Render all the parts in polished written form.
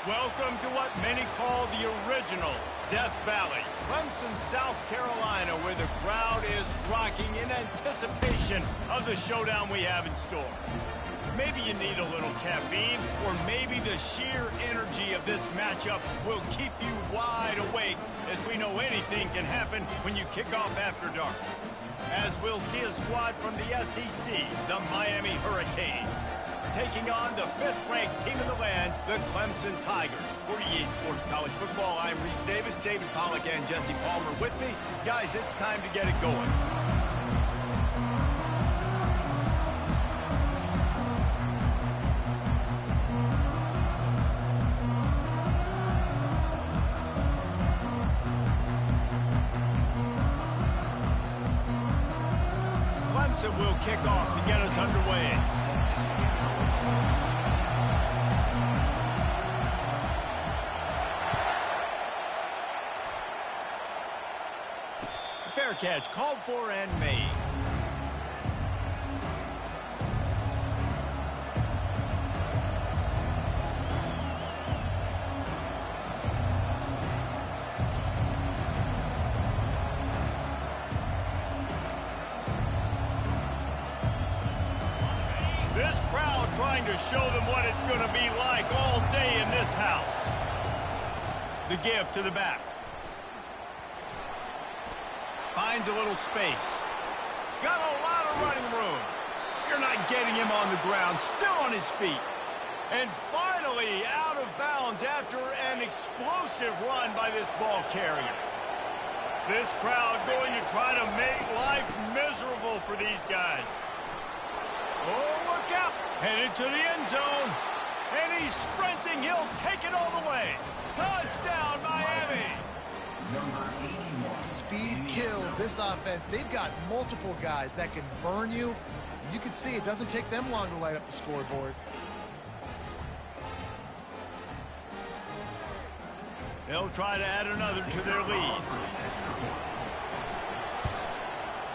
Welcome to what many call the original Death Valley, Clemson, South Carolina, where the crowd is rocking in anticipation of the showdown we have in store. Maybe you need a little caffeine, or maybe the sheer energy of this matchup will keep you wide awake, as we know anything can happen when you kick off after dark. As we'll see a squad from the SEC, the Miami Hurricanes, taking on the 5th-ranked team in the land, the Clemson Tigers. For EA Sports College Football, I'm Reese Davis, David Pollack, and Jesse Palmer with me. Guys, it's time to get it going. Clemson will kick off to get us underway. Fair catch, called for and made. This crowd trying to show them what it's going to be like all day in this house. The give to the back. Finds a little space. Got a lot of running room. You're not getting him on the ground. Still on his feet. And finally out of bounds after an explosive run by this ball carrier. This crowd going to try to make life miserable for these guys. Oh, look out. Headed to the end zone. And he's sprinting. He'll take it all the way. Touchdown, Miami. Speed kills this offense. They've got multiple guys that can burn you. You can see it doesn't take them long to light up the scoreboard. They'll try to add another to their lead.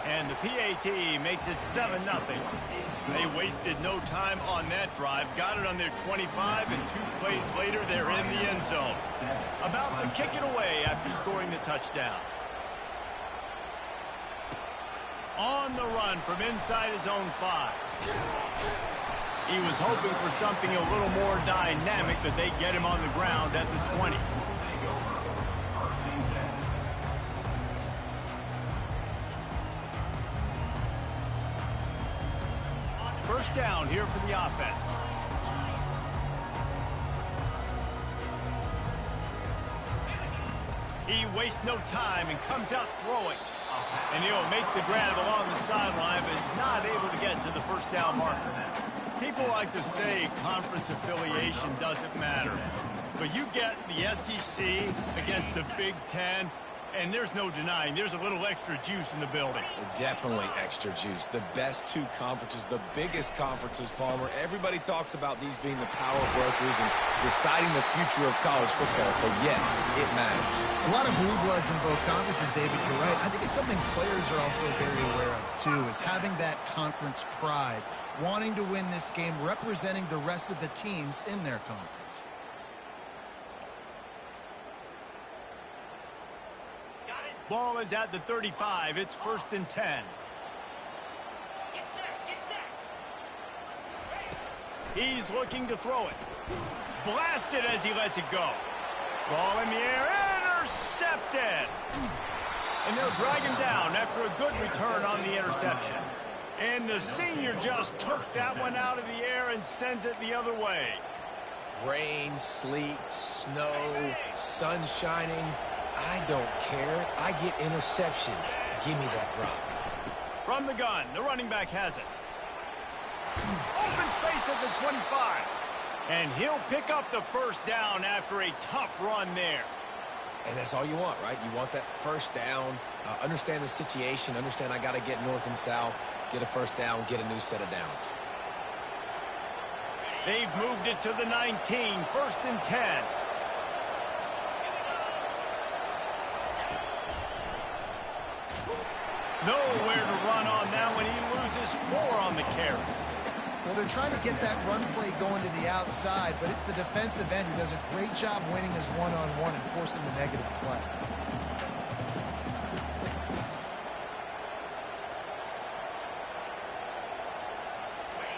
And the PAT makes it 7-0. They wasted no time on that drive. Got it on their 25, and 2 plays later, they're in the end zone. About to kick it away after scoring the touchdown. On the run from inside his own 5. He was hoping for something a little more dynamic, but they get him on the ground at the 20. First down here for the offense. He wastes no time and comes out throwing. And he'll make the grab along the sideline, but is not able to get to the first down marker. People like to say conference affiliation doesn't matter. But you get the SEC against the Big Ten, and there's no denying there's a little extra juice in the building. Definitely extra juice. The best 2 conferences, the biggest conferences, Palmer. Everybody talks about these being the power brokers and deciding the future of college football. So, yes, it matters. A lot of blue bloods in both conferences, David. You're right. I think it's something players are also very aware of, too, is having that conference pride, wanting to win this game, representing the rest of the teams in their conference. Ball is at the 35. It's 1st and 10. He's looking to throw it. Blasted as he lets it go. Ball in the air. Intercepted. And they'll drag him down after a good return on the interception. And the senior just took that one out of the air and sends it the other way. Rain, sleet, snow, sun shining. I don't care. I get interceptions. Give me that rock. From the gun, the running back has it. Open space at the 25. And he'll pick up the first down after a tough run there. And that's all you want, right? You want that first down. Understand the situation. Understand I got to get north and south. Get a first down. Get a new set of downs. They've moved it to the 19. 1st and 10. Nowhere to run on that one. He loses 4 on the carry. Well, they're trying to get that run play going to the outside, but it's the defensive end who does a great job winning his one-on-one and forcing the negative play.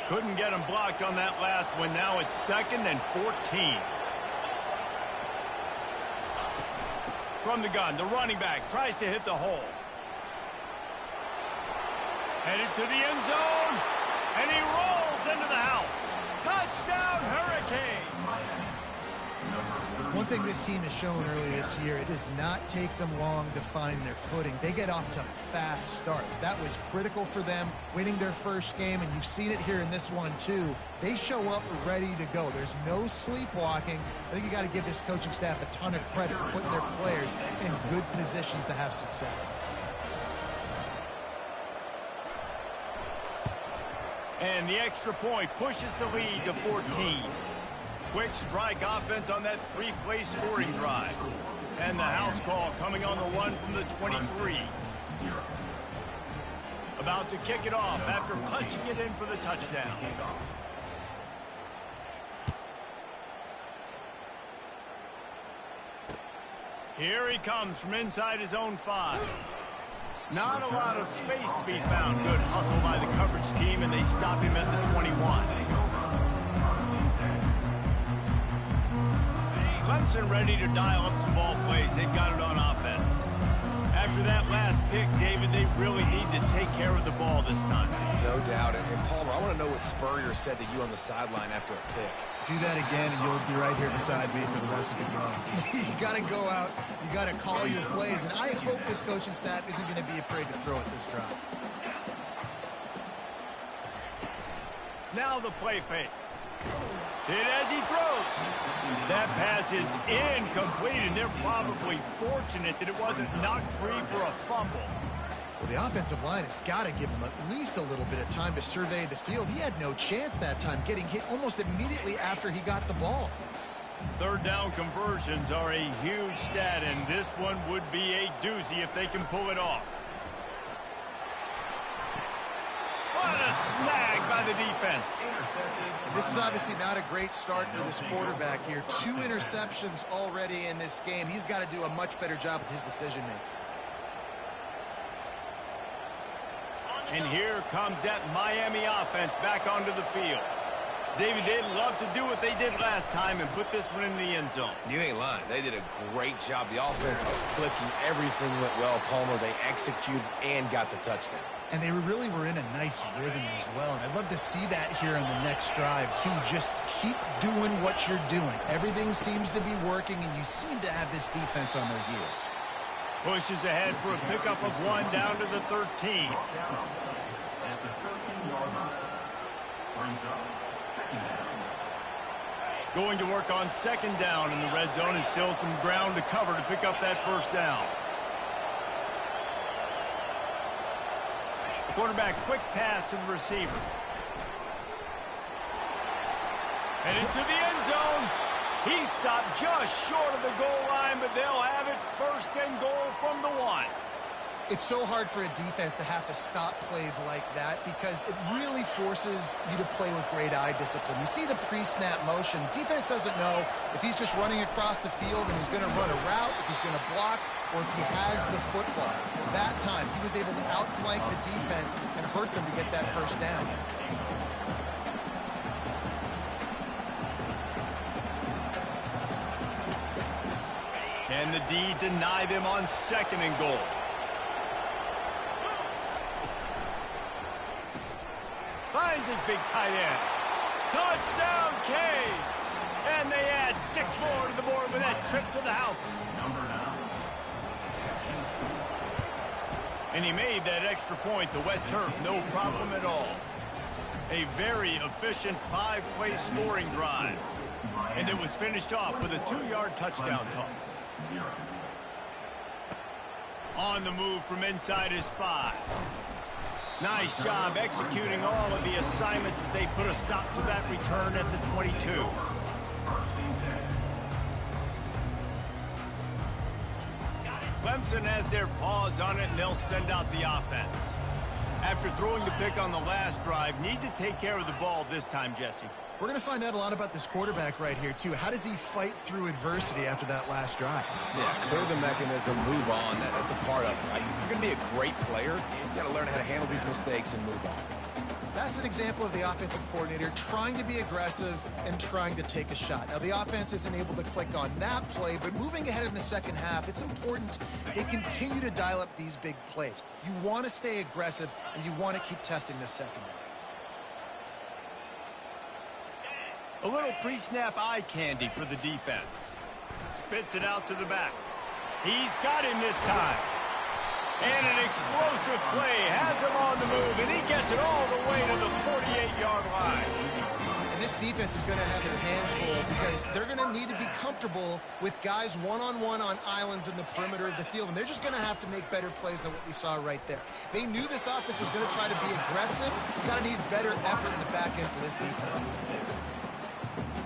Couldn't get him blocked on that last one. Now it's 2nd and 14. From the gun, the running back tries to hit the hole. Headed to the end zone, and he rolls into the house. Touchdown, Hurricane! One thing this team has shown early this year, it does not take them long to find their footing. They get off to fast starts. That was critical for them, winning their first game, and you've seen it here in this one too. They show up ready to go. There's no sleepwalking. I think you got to give this coaching staff a ton of credit for putting their players in good positions to have success. And the extra point pushes the lead to 14. Quick strike offense on that 3-play scoring drive. And the house call coming on the one from the 23. About to kick it off after punching it in for the touchdown. Here he comes from inside his own 5. Not a lot of space to be found. Good hustle by the coverage team, and they stop him at the 21. Clemson ready to dial up some ball plays. They've got it on offense. After that last pick, David, they really need to take care of the ball this time. No doubt. And Palmer, I want to know what Spurrier said to you on the sideline after a pick. Do that again, and you'll be right here beside me for the rest of the game. You got to go out. You got to call your plays, and I hope this coaching staff isn't going to be afraid to throw it this drive. Now the play fake. Hit as he throws. That pass is incomplete, and they're probably fortunate that it wasn't knocked free for a fumble. Well, the offensive line has got to give him at least a little bit of time to survey the field. He had no chance that time, getting hit almost immediately after he got the ball. Third down conversions are a huge stat, and this one would be a doozy if they can pull it off. What a snag by the defense. This is obviously not a great start for this quarterback here. 2 interceptions already in this game. He's got to do a much better job with his decision-making. And here comes that Miami offense back onto the field. David, they'd love to do what they did last time and put this one in the end zone. You ain't lying. They did a great job. The offense was clicking. Everything went well, Palmer. They executed and got the touchdown. And they really were in a nice rhythm as well. And I'd love to see that here on the next drive, too. Just keep doing what you're doing. Everything seems to be working, and you seem to have this defense on their heels. Pushes ahead for a pickup of 1 down to the 13. Going to work on 2nd down in the red zone, and still some ground to cover to pick up that 1st down. Quarterback quick pass to the receiver. And into the end zone. He stopped just short of the goal line, but they'll have it 1st and goal from the 1. It's so hard for a defense to have to stop plays like that because it really forces you to play with great eye discipline. You see the pre-snap motion. Defense doesn't know if he's just running across the field and he's going to run a route, if he's going to block, or if he has the football. That time, he was able to outflank the defense and hurt them to get that 1st down. Can the D deny them on 2nd and goal? Finds his big tight end. Touchdown, Canes! And they add 6 more to the board with that trip to the house. And he made that extra point, the wet turf, no problem at all. A very efficient 5-play scoring drive. And it was finished off with a 2-yard touchdown toss. On the move from inside his 5. Nice job executing all of the assignments as they put a stop to that return at the 22. Clemson has their paws on it, and they'll send out the offense. After throwing the pick on the last drive, need to take care of the ball this time, Jesse. We're going to find out a lot about this quarterback right here, too. How does he fight through adversity after that last drive? Yeah, clear the mechanism, move on. That's a part of it, right? If you're going to be a great player, you got to learn how to handle these mistakes and move on. That's an example of the offensive coordinator trying to be aggressive and trying to take a shot. Now, the offense isn't able to click on that play, but moving ahead in the second half, it's important they continue to dial up these big plays. You want to stay aggressive, and you want to keep testing this secondary. A little pre-snap eye candy for the defense. Spits it out to the back. He's got him this time. And an explosive play has him on the move, and he gets it all the way to the 48-yard line. And this defense is going to have their hands full because they're going to need to be comfortable with guys one-on-one on islands in the perimeter of the field, and they're just going to have to make better plays than what we saw right there. They knew this offense was going to try to be aggressive. You've got to need better effort in the back end for this defense.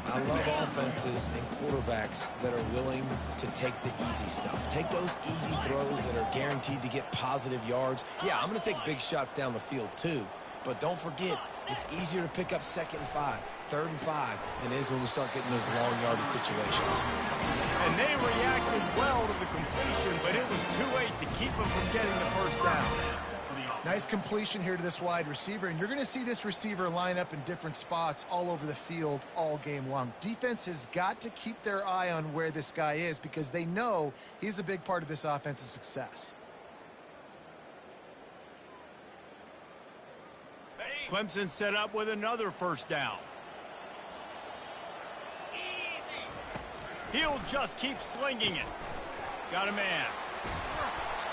I love offenses and quarterbacks that are willing to take the easy stuff. Take those easy throws that are guaranteed to get positive yards. Yeah, I'm going to take big shots down the field too, but don't forget, it's easier to pick up 2nd and 5, 3rd and 5 than it is when we start getting those long yardage situations. And they reacted well to the completion, but it was too late to keep them from getting the first down. Nice completion here to this wide receiver, and you're going to see this receiver line up in different spots all over the field all game long. Defense has got to keep their eye on where this guy is because they know he's a big part of this offense's success. Clemson set up with another first down. He'll just keep slinging it. Got a man.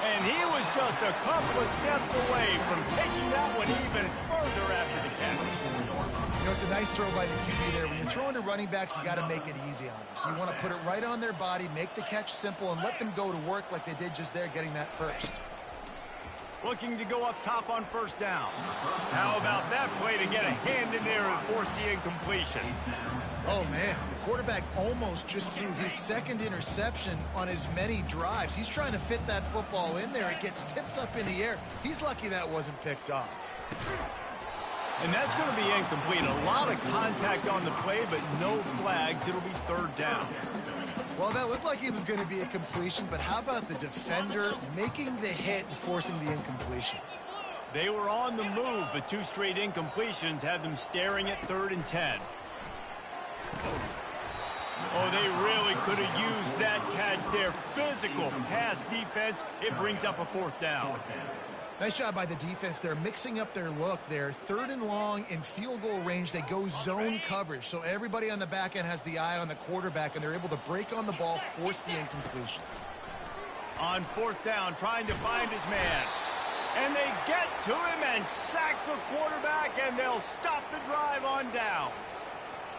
And he was just a couple of steps away from taking that one even further after the catch. You know, it's a nice throw by the QB there. When you're throwing to running backs, you got to make it easy on them. So you want to put it right on their body, make the catch simple, and let them go to work like they did just there, getting that first. Looking to go up top on first down. How about that play to get a hand in there and force the incompletion? Oh, man, the quarterback almost just threw his 2nd interception on as many drives. He's trying to fit that football in there. It gets tipped up in the air. He's lucky that wasn't picked off. And that's going to be incomplete. A lot of contact on the play, but no flags. It'll be 3rd down. Well, that looked like it was going to be a completion, but how about the defender making the hit and forcing the incompletion? They were on the move, but 2 straight incompletions had them staring at 3rd and 10. Oh, they really could have used that catch there. Physical pass defense. It brings up a 4th down. Nice job by the defense. They're mixing up their look there. 3rd and long in field goal range. They go zone coverage. So everybody on the back end has the eye on the quarterback, and they're able to break on the ball, force the incompletion. On 4th down, trying to find his man. And they get to him and sack the quarterback, and they'll stop the drive on downs.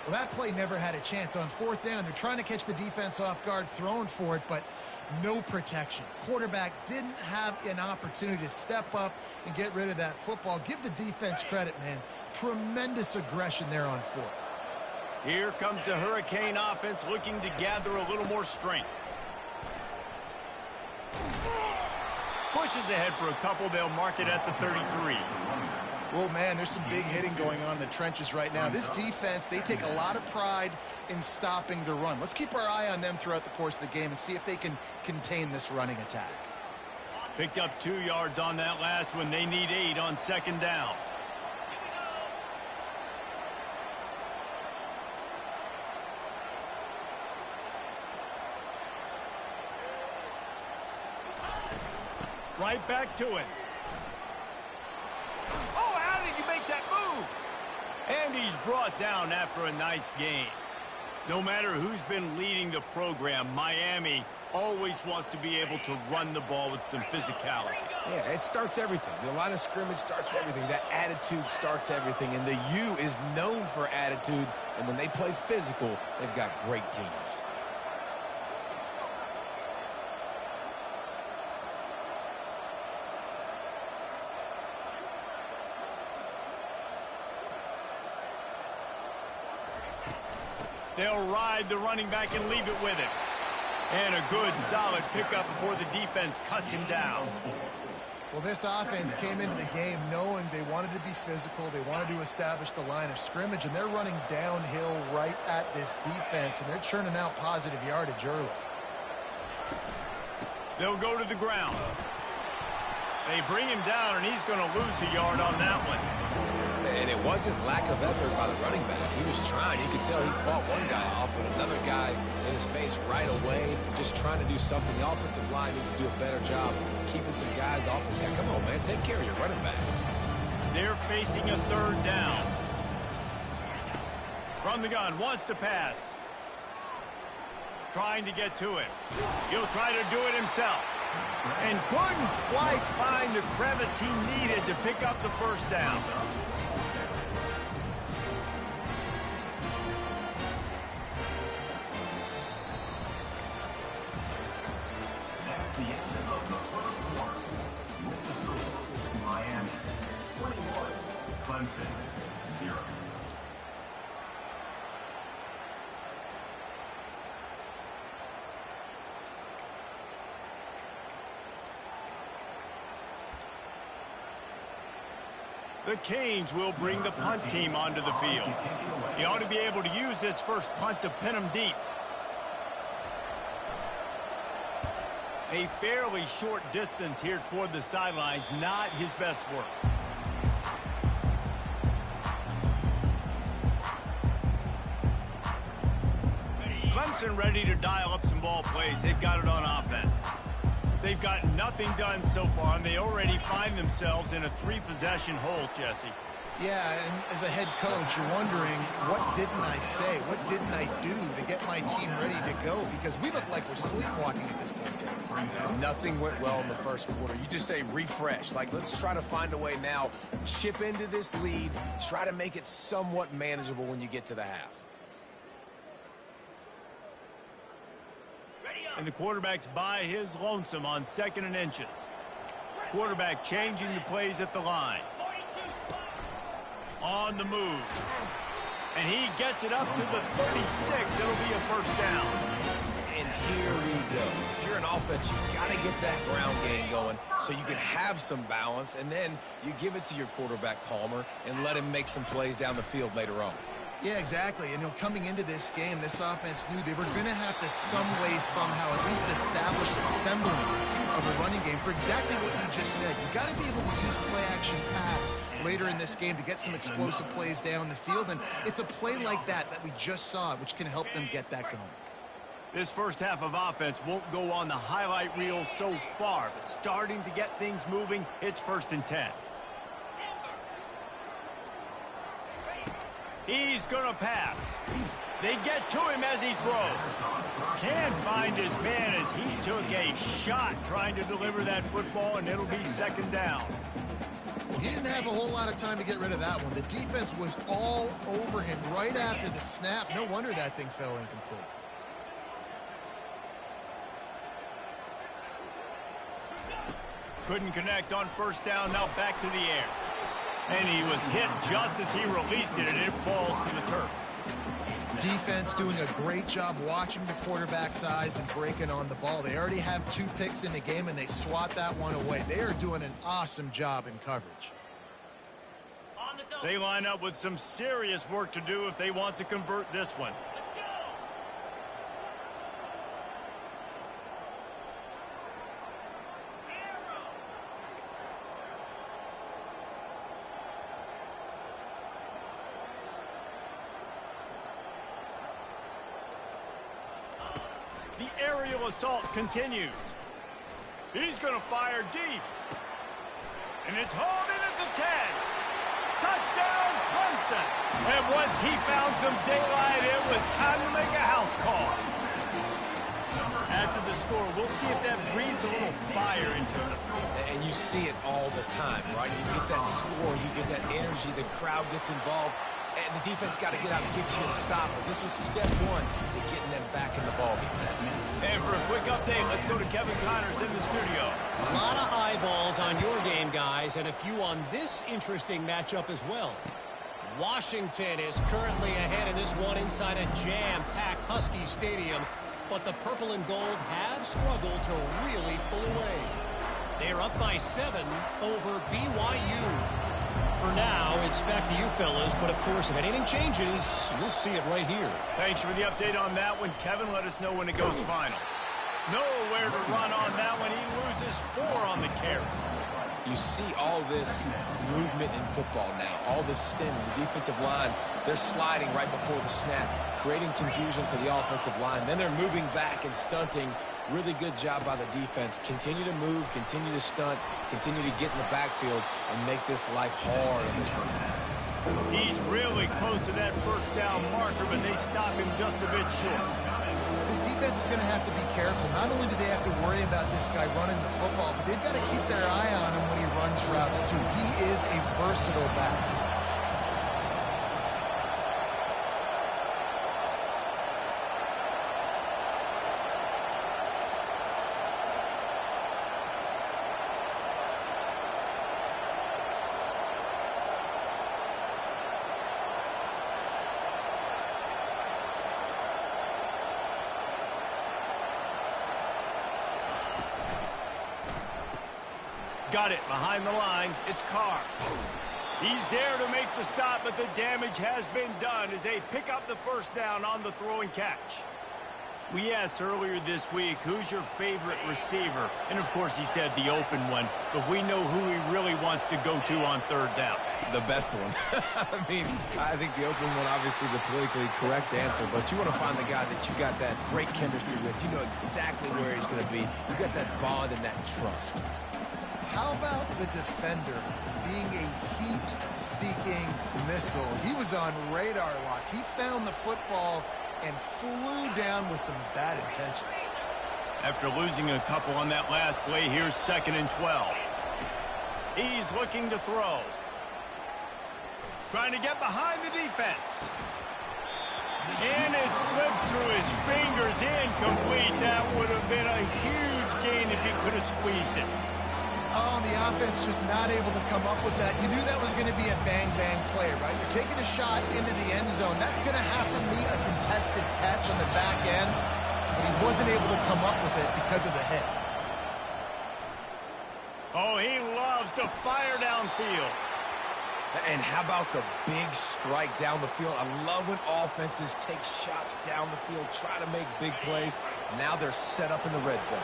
Well, that play never had a chance. On 4th down, they're trying to catch the defense off guard, throwing for it, but no protection. Quarterback didn't have an opportunity to step up and get rid of that football. Give the defense credit, man. Tremendous aggression there on 4th. Here comes the Hurricane offense looking to gather a little more strength. Pushes ahead for a couple. They'll mark it at the 33. Oh, man, there's some big hitting going on in the trenches right now. This defense, they take a lot of pride in stopping the run. Let's keep our eye on them throughout the course of the game and see if they can contain this running attack. Picked up 2 yards on that last one. They need 8 on 2nd down. Right back to it. Oh, how did you make that move? And he's brought down after a nice gain. No matter who's been leading the program, Miami always wants to be able to run the ball with some physicality. Yeah, it starts everything. The line of scrimmage starts everything. That attitude starts everything. And the U is known for attitude. And when they play physical, they've got great teams. They'll ride the running back and leave it with him. And a good, solid pickup before the defense cuts him down. Well, this offense came into the game knowing they wanted to be physical, they wanted to establish the line of scrimmage, and they're running downhill right at this defense, and they're churning out positive yardage early. They'll go to the ground. They bring him down, and he's going to lose a yard on that one. And it wasn't lack of effort by the running back. He was trying. You could tell he fought one guy off, but another guy in his face right away, just trying to do something. The offensive line needs to do a better job keeping some guys off his head. Come on, man. Take care of your running back. They're facing a third down. From the gun, wants to pass. Trying to get to it. He'll try to do it himself. And couldn't quite find the crevice he needed to pick up the first down. At the end of the first quarter, with the score, Miami 21, Clemson 0. The Canes will bring the punt team onto the field. He ought to be able to use this first punt to pin him deep. A fairly short distance here toward the sidelines, not his best work. Clemson ready to dial up some ball plays. They've got it on offense. They've got nothing done so far, and they already find themselves in a three-possession hole, Jesse. Yeah, and as a head coach, you're wondering, what didn't I say? What didn't I do to get my team ready to go? Because we look like we're sleepwalking at this point. Nothing went well in the first quarter. You just say refresh. Like, let's try to find a way now. Chip into this lead. Try to make it somewhat manageable when you get to the half. And the quarterback's by his lonesome on 2nd and inches. Quarterback changing the plays at the line. On the move. And he gets it up to the 36. It'll be a first down. And here we go. If you're an offense, you got to get that ground game going so you can have some balance, and then you give it to your quarterback, Palmer, and let him make some plays down the field later on. Yeah, exactly. And coming into this game, this offense knew they were going to have to some way, somehow, at least establish a semblance of a running game for exactly what you just said. You got to be able to use play-action pass later in this game to get some explosive plays down the field. And it's a play like that we just saw, which can help them get that going. This first half of offense won't go on the highlight reel so far, but starting to get things moving, it's 1st and 10. He's going to pass. They get to him as he throws. Can't find his man as he took a shot trying to deliver that football, and it'll be 2nd down. Well, he didn't have a whole lot of time to get rid of that one. The defense was all over him right after the snap. No wonder that thing fell incomplete. Couldn't connect on 1st down, now back to the air. And he was hit just as he released it, and it falls to the turf. Defense doing a great job watching the quarterback's eyes and breaking on the ball. They already have 2 picks in the game, and they swat that one away. They are doing an awesome job in coverage. They line up with some serious work to do if they want to convert this one. The aerial assault continues. He's going to fire deep. And it's hauled in at the 10. Touchdown, Clemson. And once he found some daylight, it was time to make a house call. After the score, we'll see if that breathes a little fire into them. And you see it all the time, right? You get that score, you get that energy, the crowd gets involved, and the defense got to get out and get you a stop. But this was step 1 to getting them back in the ballgame. And for a quick update, let's go to Kevin Connors in the studio. A lot of eyeballs on your game, guys, and a few on this interesting matchup as well. Washington is currently ahead in this one inside a jam-packed Husky Stadium, but the purple and gold have struggled to really pull away. They are up by 7 over BYU. For now, it's back to you fellas, but of course, if anything changes, you'll see it right here. Thanks for the update on that one, Kevin. Let us know when it goes final. Nowhere to run on that one. He loses 4 on the carry. You see all this movement in football now, all this stem, the defensive line, they're sliding right before the snap, creating confusion for the offensive line. Then they're moving back and stunting. Really good job by the defense. Continue to move, continue to stunt, continue to get in the backfield and make this life hard on this run. He's really close to that first down marker, but they stop him just a bit short. This defense is going to have to be careful. Not only do they have to worry about this guy running the football, but they've got to keep their eye on him when he runs routes too. He is a versatile back. Got it behind the line. It's Carr. He's there to make the stop, but the damage has been done as they pick up the first down on the throw and catch. We asked earlier this week, who's your favorite receiver? And, of course, he said the open one, but we know who he really wants to go to on third down. The best one. I mean, I think the open one, obviously the politically correct answer, but you want to find the guy that you got that great chemistry with. You know exactly where he's going to be. You got that bond and that trust. How about the defender being a heat-seeking missile? He was on radar lock. He found the football and flew down with some bad intentions. After losing a couple on that last play, here's 2nd and 12. He's looking to throw. Trying to get behind the defense. And it slips through his fingers, incomplete. That would have been a huge gain if he could have squeezed it. Oh, and the offense just not able to come up with that. You knew that was going to be a bang-bang play, right? You're taking a shot into the end zone. That's going to have to be a contested catch on the back end, but he wasn't able to come up with it because of the hit. Oh, he loves to fire downfield. And how about the big strike down the field? I love when offenses take shots down the field, try to make big plays. Now they're set up in the red zone.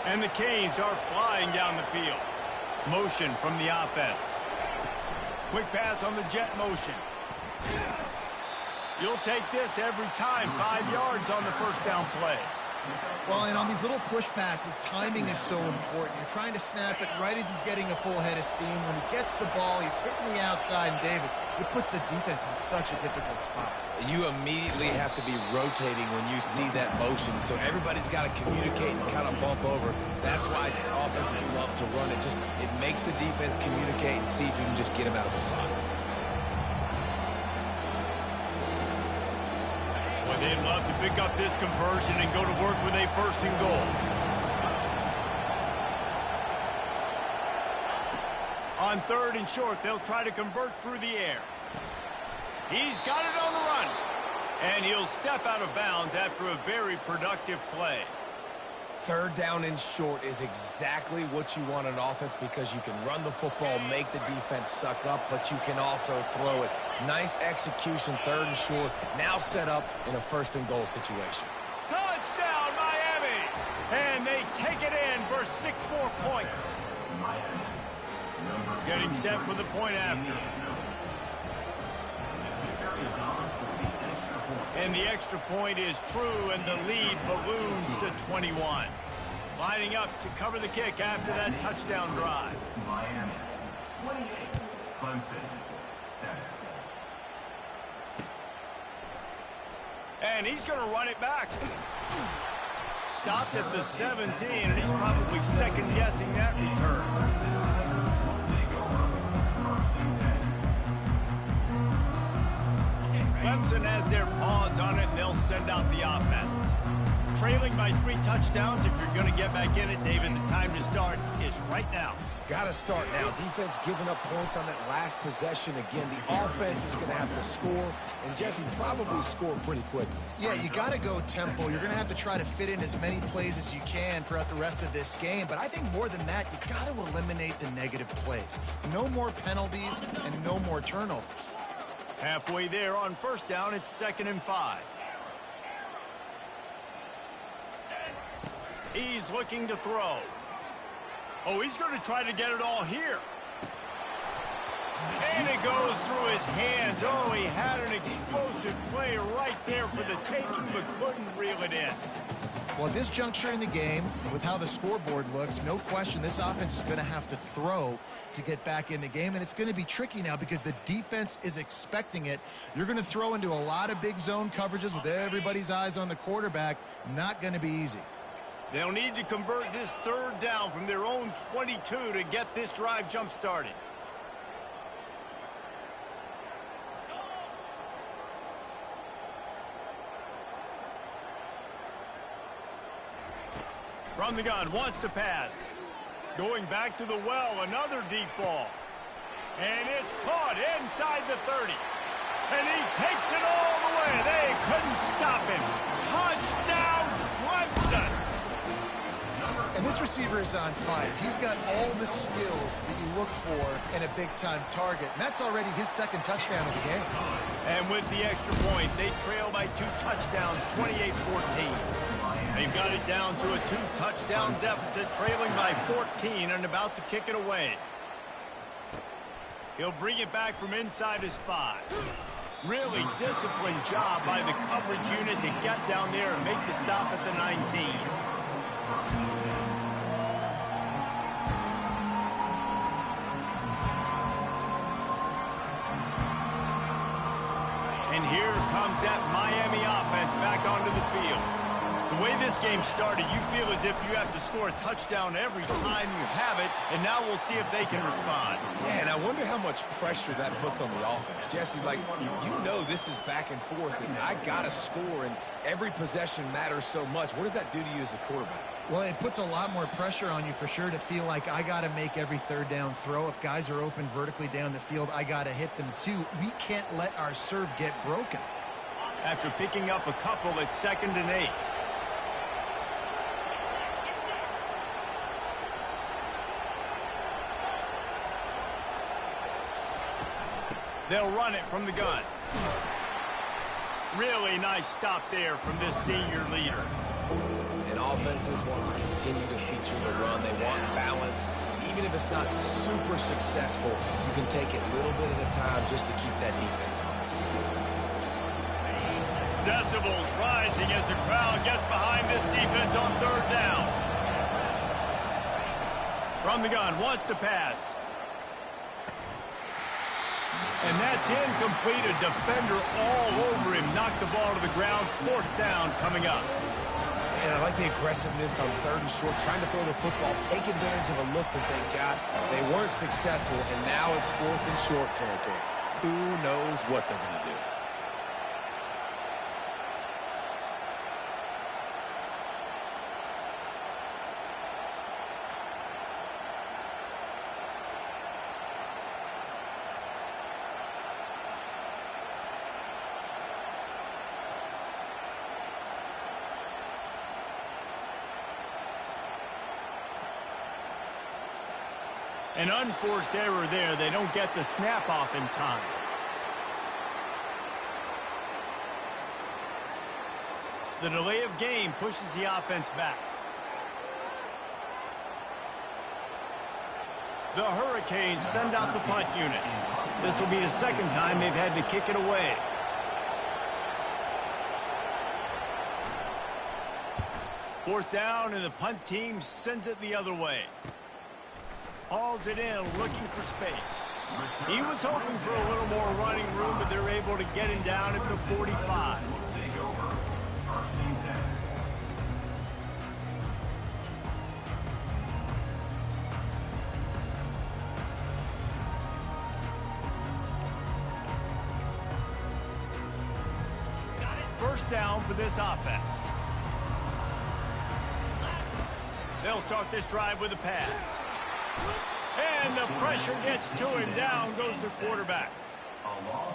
And the Canes are flying down the field. Motion from the offense. Quick pass on the jet motion. You'll take this every time. 5 yards on the first down play. Well, and on these little push passes, timing is so important. You're trying to snap it right as he's getting a full head of steam. When he gets the ball, he's hitting the outside, and David, it puts the defense in such a difficult spot. You immediately have to be rotating when you see that motion, so everybody's got to communicate and kind of bump over. That's why offenses love to run it. It makes the defense communicate and see if you can just get him out of the spot. Well, they'd love to pick up this conversion and go to work with a 1st and goal. On 3rd and short, they'll try to convert through the air. He's got it on the run. And he'll step out of bounds after a very productive play. 3rd down and short is exactly what you want on offense because you can run the football, make the defense suck up, but you can also throw it. Nice execution, 3rd and short, now set up in a 1st and goal situation. Touchdown, Miami! And they take it in for 6 more points. Getting set for the point after. And the extra point is true, and the lead balloons to 21. Lining up to cover the kick after that touchdown drive. Miami, 28. Clemson, 7. And he's going to run it back. Stopped at the 17, and he's probably second-guessing that return. Clemson has their paws on it, and they'll send out the offense. Trailing by 3 touchdowns, if you're going to get back in it, David, the time to start is right now. Got to start now. Defense giving up points on that last possession. Again, the offense is going to have to score, and Jesse probably score pretty quickly. Yeah, you got to go tempo. You're going to have to try to fit in as many plays as you can throughout the rest of this game. But I think more than that, you got to eliminate the negative plays. No more penalties and no more turnovers. Halfway there on first down, it's 2nd and 5. He's looking to throw. Oh, he's going to try to get it all here. And it goes through his hands. Oh, he had an explosive play right there for the taking, but couldn't reel it in. Well, at this juncture in the game, with how the scoreboard looks, no question this offense is going to have to throw to get back in the game, and it's going to be tricky now because the defense is expecting it. You're going to throw into a lot of big zone coverages with everybody's eyes on the quarterback. Not going to be easy. They'll need to convert this 3rd down from their own 22 to get this drive jump-started. From the gun, wants to pass. Going back to the well, another deep ball. And it's caught inside the 30. And he takes it all the way. They couldn't stop him. Touchdown, Clemson! And this receiver is on fire. He's got all the skills that you look for in a big-time target. And that's already his 2nd touchdown of the game. And with the extra point, they trail by 2 touchdowns, 28-14. They've got it down to a 2-touchdown deficit, trailing by 14 and about to kick it away. He'll bring it back from inside his 5. Really disciplined job by the coverage unit to get down there and make the stop at the 19. And here comes that Miami offense back onto the field. The way this game started, you feel as if you have to score a touchdown every time you have it, and now we'll see if they can respond. Yeah, and I wonder how much pressure that puts on the offense. Jesse, like, you know this is back and forth, and I got to score, and every possession matters so much. What does that do to you as a quarterback? Well, it puts a lot more pressure on you for sure to feel like I got to make every 3rd down throw. If guys are open vertically down the field, I got to hit them too. We can't let our serve get broken. After picking up a couple, it's 2nd and 8. They'll run it from the gun. Really nice stop there from this senior leader. And offenses want to continue to feature the run. They want balance. Even if it's not super successful, you can take it little bit at a time just to keep that defense honest. Decibels rising as the crowd gets behind this defense on 3rd down. From the gun, wants to pass. And that's incomplete. A defender all over him. Knocked the ball to the ground. 4th down coming up. And I like the aggressiveness on 3rd and short, trying to throw the football, take advantage of a look that they got. They weren't successful, and now it's 4th and short territory. Who knows what they're going to do? An unforced error there. They don't get the snap off in time. The delay of game pushes the offense back. The Hurricanes send out the punt unit. This will be the 2nd time they've had to kick it away. Fourth down, and the punt team sends it the other way. Hauls it in, looking for space. He was hoping for a little more running room, but they're able to get him down at the 45. First down for this offense. They'll start this drive with a pass. And the pressure gets to him. Down goes the quarterback.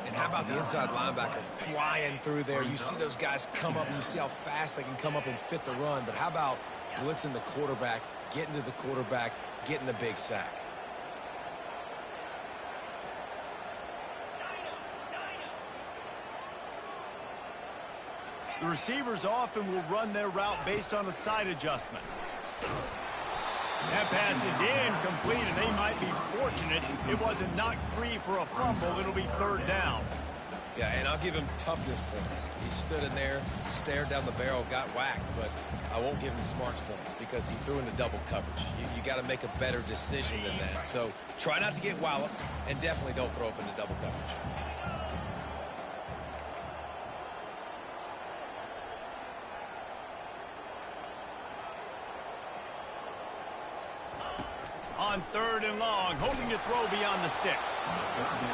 And how about the inside linebacker flying through there? You see those guys come up, and you see how fast they can come up and fit the run. But how about blitzing the quarterback, getting to the quarterback, getting the big sack? The receivers often will run their route based on a side adjustment. That pass is incomplete, and they might be fortunate it wasn't knocked free for a fumble. It'll be third down. Yeah, and I'll give him toughness points. He stood in there, stared down the barrel, got whacked, but I won't give him smarts points because he threw into double coverage. You got to make a better decision than that. So try not to get walloped, and definitely don't throw up into double coverage. On third and long, hoping to throw beyond the sticks.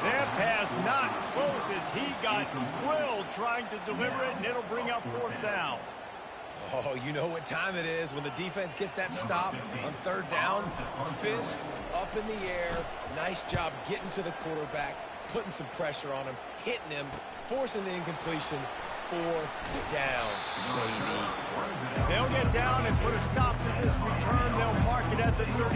That pass not close as he got drilled trying to deliver it, and it'll bring up fourth down. Oh, you know what time it is when the defense gets that stop on third down. Fist up in the air. Nice job getting to the quarterback, putting some pressure on him, hitting him, forcing the incompletion. Fourth down, baby. They'll get down and put a stop to this return. They'll mark it at the 32.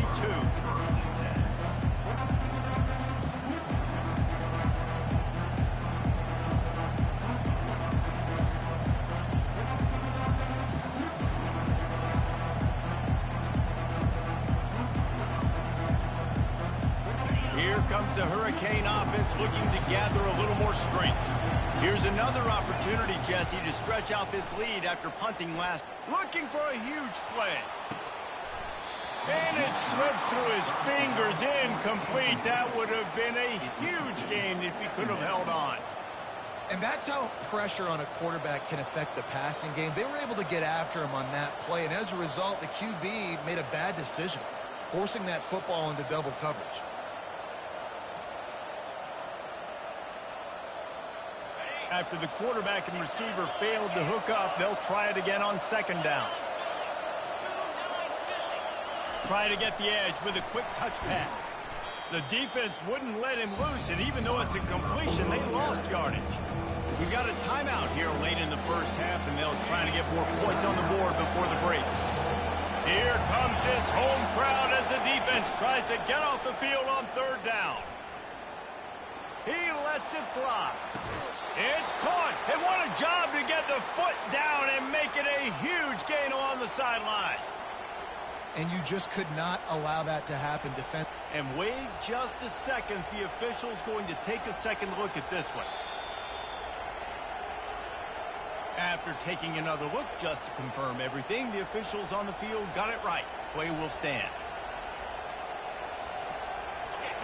Here comes the Hurricane offense looking to gather a little more strength. Here's another opportunity, Jesse, to stretch out this lead after punting last. Looking for a huge play. And it slips through his fingers, incomplete. That would have been a huge gain if he could have held on. And that's how pressure on a quarterback can affect the passing game. They were able to get after him on that play, and as a result, the QB made a bad decision, forcing that football into double coverage. After the quarterback and receiver failed to hook up, they'll try it again on second down. Try to get the edge with a quick touch pass. The defense wouldn't let him loose, and even though it's a completion, they lost yardage. We've got a timeout here late in the first half, and they'll try to get more points on the board before the break. Here comes this home crowd as the defense tries to get off the field on third down. He lets it fly. It's caught. And what a job to get the foot down and make it a huge gain along the sideline. And you just could not allow that to happen. And wait just a second. The official's going to take a second look at this one. After taking another look just to confirm everything, the officials on the field got it right. Play will stand.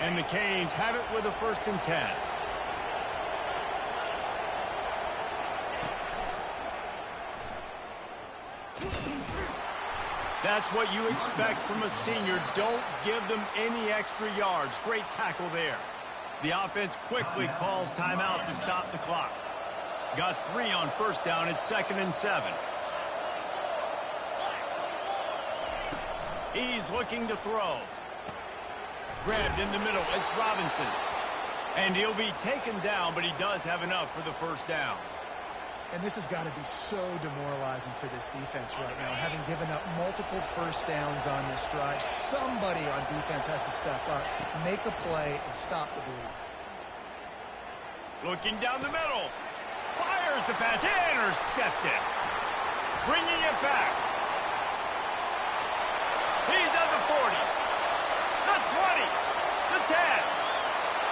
And the Canes have it with a 1st and 10. That's what you expect from a senior. Don't give them any extra yards. Great tackle there. The offense quickly calls timeout to stop the clock. Got 3 on first down. It's 2nd and 7. He's looking to throw. Grabbed in the middle. It's Robinson. And he'll be taken down, but he does have enough for the first down. And this has got to be so demoralizing for this defense right now, having given up multiple first downs on this drive. Somebody on defense has to step up, make a play, and stop the bleed. Looking down the middle. Fires the pass. Intercepted. Bringing it back. He's at the 40. The 20. The 10.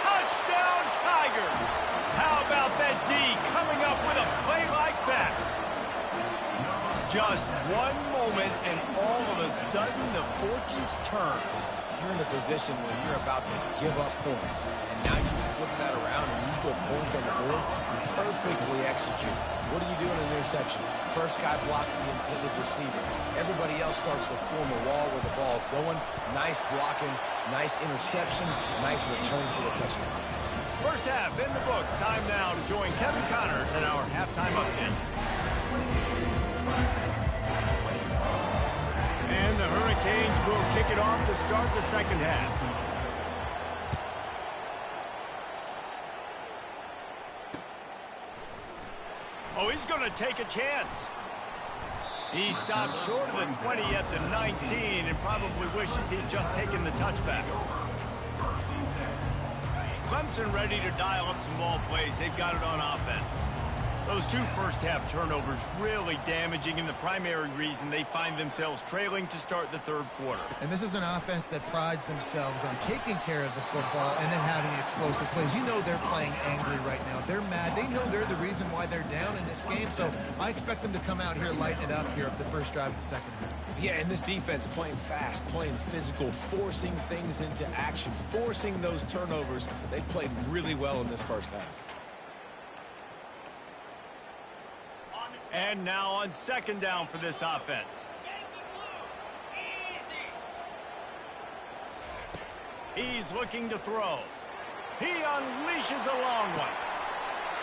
Touchdown, Tigers. How about that D coming up with a play like that? Just one moment, and all of a sudden, the fortunes turn. You're in the position where you're about to give up points, and now you flip that around and you put points on the board. Perfectly executed. What do you do in an interception? First guy blocks the intended receiver. Everybody else starts to form a wall where the ball's going. Nice blocking, nice interception, nice return for the touchdown. First half in the books. Time now to join Kevin Connors in our halftime update. And the Hurricanes will kick it off to start the second half. Oh, he's going to take a chance. He stopped short of the 20 at the 19 and probably wishes he'd just taken the touchback. Clemson ready to dial up some ball plays. They've got it on offense. Those two first-half turnovers really damaging, and the primary reason they find themselves trailing to start the third quarter. And this is an offense that prides themselves on taking care of the football and then having explosive plays. You know they're playing angry right now. They're mad. They know they're the reason why they're down in this game, so I expect them to come out here, lighten it up here at the first drive of the second half. Yeah, and this defense playing fast, playing physical, forcing things into action, forcing those turnovers. They played really well in this first half. And now on second down for this offense. He's looking to throw. He unleashes a long one.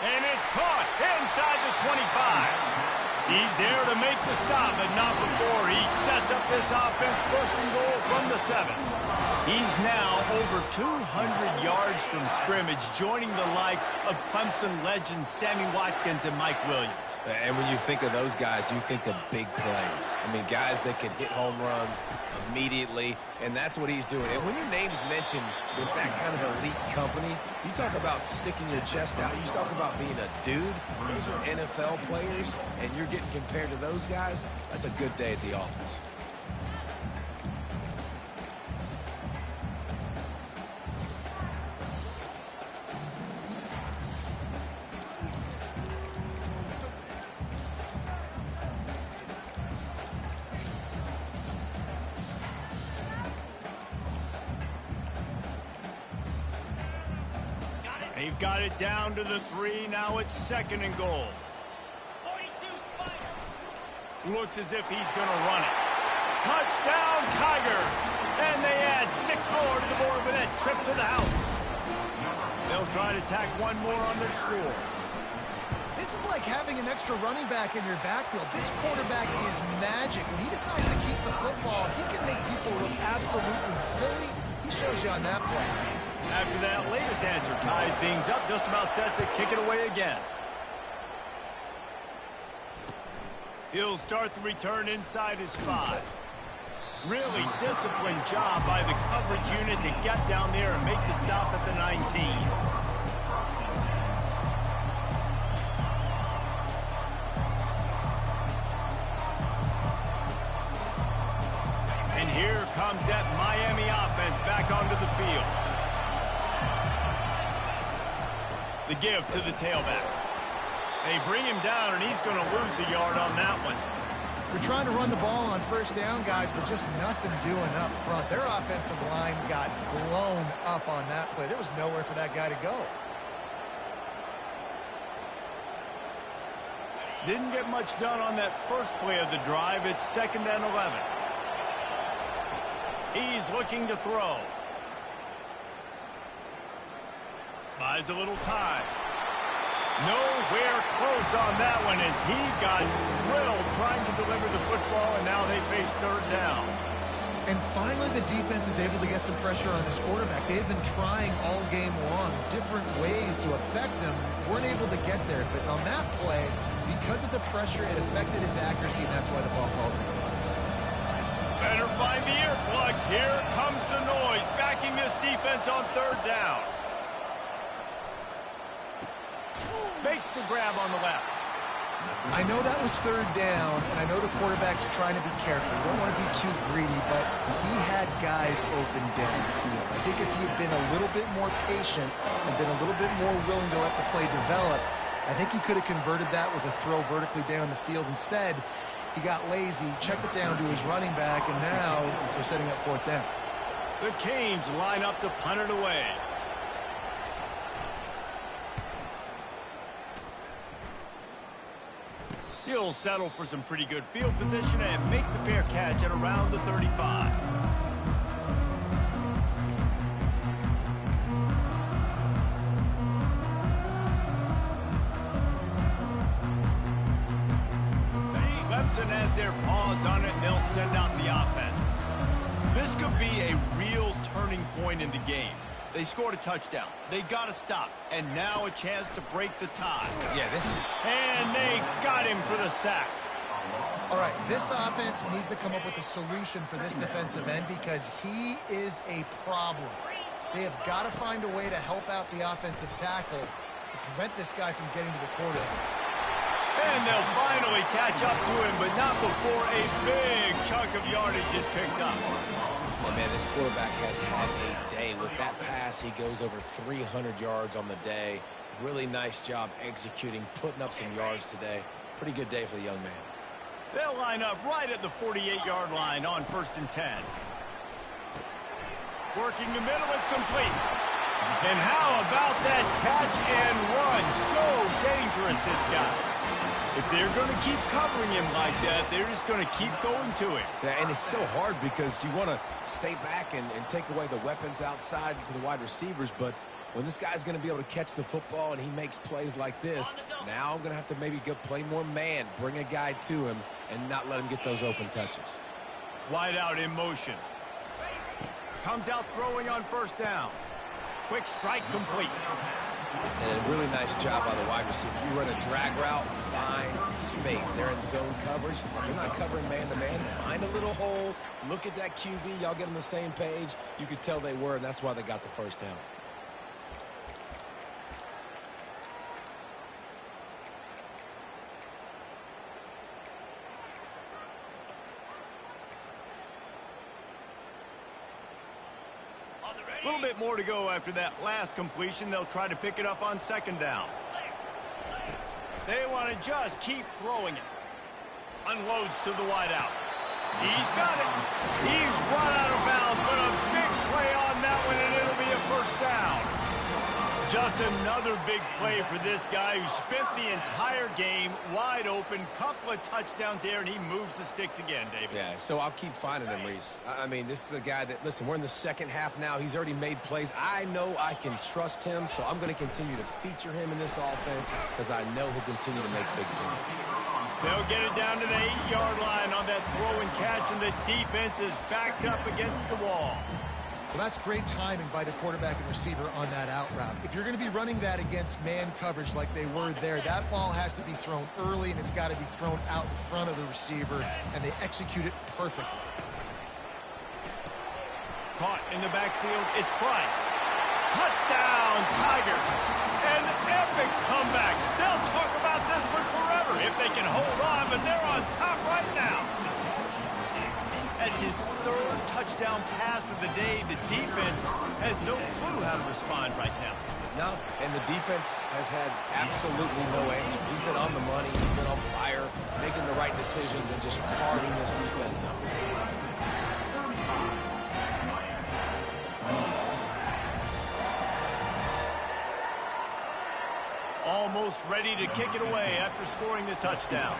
And it's caught inside the 25. He's there to make the stop, but not before he sets up this offense first and goal from the 7. He's now over 200 yards from scrimmage, joining the likes of Clemson legends Sammy Watkins and Mike Williams. And when you think of those guys, you think of big plays. I mean, guys that can hit home runs immediately, and that's what he's doing. And when your name's mentioned with that kind of elite company, you talk about sticking your chest out. You talk about being a dude. Those are NFL players, and you're getting compared to those guys. That's a good day at the office. They've got it down to the 3. Now it's second and goal. Looks as if he's going to run it. Touchdown, Tiger! And they add 6 more to the board with that trip to the house. They'll try to tack one more on their score. This is like having an extra running back in your backfield. This quarterback is magic. When he decides to keep the football, he can make people look absolutely silly. He shows you on that play. After that latest answer tied things up, just about set to kick it away again. He'll start the return inside his 5. Really disciplined job by the coverage unit to get down there and make the stop at the 19. And here comes that Miami offense back onto the field. The give to the tailback. They bring him down, and he's going to lose a yard on that one. We're trying to run the ball on first down, guys, but just nothing doing up front. Their offensive line got blown up on that play. There was nowhere for that guy to go. Didn't get much done on that first play of the drive. It's second and 11. He's looking to throw. Buys a little time. Nowhere close on that one as he got drilled trying to deliver the football, and now they face third down. And finally the defense is able to get some pressure on this quarterback. They had been trying all game long different ways to affect him. Weren't able to get there, but on that play, because of the pressure, it affected his accuracy, and that's why the ball falls in. Better find the earplugs. Here comes the noise, backing this defense on third down. Makes the grab on the left. I know that was third down, and I know the quarterback's trying to be careful. You don't want to be too greedy, but he had guys open downfield. I think if he had been a little bit more patient and been a little bit more willing to let the play develop, I think he could have converted that with a throw vertically down the field. Instead, he got lazy, checked it down to his running back, and now they're setting up fourth down. The Canes line up to punt it away. He'll settle for some pretty good field position and make the fair catch at around the 35. Clemson has their paws on it, and they'll send out the offense. This could be a real turning point in the game. They scored a touchdown. They got to stop. And now a chance to break the tie. Yeah, this is... And they got him for the sack. All right, this offense needs to come up with a solution for this defensive end because he is a problem. They have got to find a way to help out the offensive tackle to prevent this guy from getting to the quarterback. And they'll finally catch up to him, but not before a big chunk of yardage is picked up. Oh, man, this quarterback has had a day. With that pass, he goes over 300 yards on the day. Really nice job executing, putting up some yards today. Pretty good day for the young man. They'll line up right at the 48-yard line on 1st and 10. Working the middle, it's complete. And how about that catch and run? So dangerous, this guy. If they're going to keep covering him like that, they're just going to keep going to him. Yeah, and it's so hard because you want to stay back and take away the weapons outside to the wide receivers, but when this guy's going to be able to catch the football and he makes plays like this, now I'm going to have to maybe go play more man, bring a guy to him, and not let him get those open touches. Wide out in motion. Comes out throwing on 1st down. Quick strike complete. And a really nice job by the wide receiver. You run a drag route, find space. They're in zone coverage. You're not covering man-to-man. Find a little hole. Look at that QB. Y'all get on the same page. You could tell they were, and that's why they got the 1st down. A little bit more to go after that last completion. They'll try to pick it up on 2nd down. They want to just keep throwing it. Unloads to the wideout. He's got it. He's run out of bounds, but a big play on that one, and it'll be a 1st down. Just another big play for this guy who spent the entire game wide open. Couple of touchdowns there, and he moves the sticks again, David. Yeah, so I'll keep finding him, Reese. I mean, this is a guy that, listen, we're in the 2nd half now. He's already made plays. I know I can trust him, so I'm going to continue to feature him in this offense because I know he'll continue to make big plays. They'll get it down to the 8-yard line on that throw and catch, and the defense is backed up against the wall. Well, that's great timing by the quarterback and receiver on that out route. If you're going to be running that against man coverage like they were there, that ball has to be thrown early, and it's got to be thrown out in front of the receiver, and they execute it perfectly. Caught in the backfield, it's Price. Touchdown, Tigers. An epic comeback. They'll talk about this one forever if they can hold on, but they're on top right now. That's his 3rd touchdown pass of the day. The defense has no clue how to respond right now. No, and the defense has had absolutely no answer. He's been on the money. He's been on fire, making the right decisions and just carving this defense up. Almost ready to kick it away after scoring the touchdown.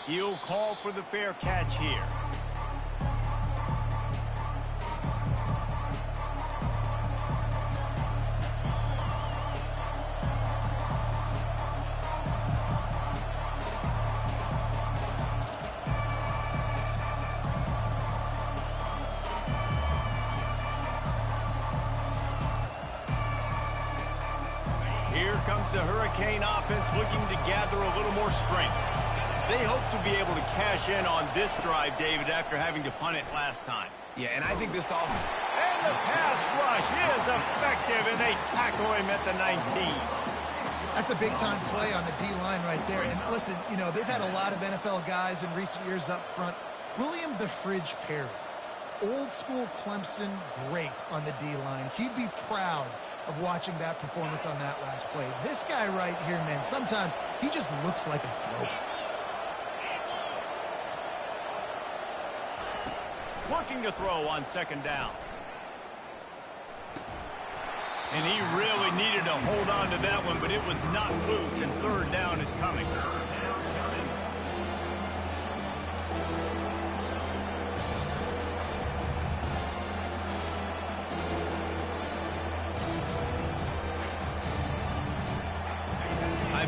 He'll call for the fair catch here. Here comes the Hurricane offense looking to gather a little more strength. They hope to be able to cash in on this drive, David, after having to punt it last time. Yeah, and I think this offense... And the pass rush is effective, and they tackle him at the 19. That's a big-time play on the D-line right there. And listen, you know, they've had a lot of NFL guys in recent years up front. William the Fridge Perry, old-school Clemson great on the D-line. He'd be proud of watching that performance on that last play. This guy right here, man, sometimes he just looks like a throwback. Looking to throw on 2nd down. And he really needed to hold on to that one, but it was not loose, and 3rd down is coming.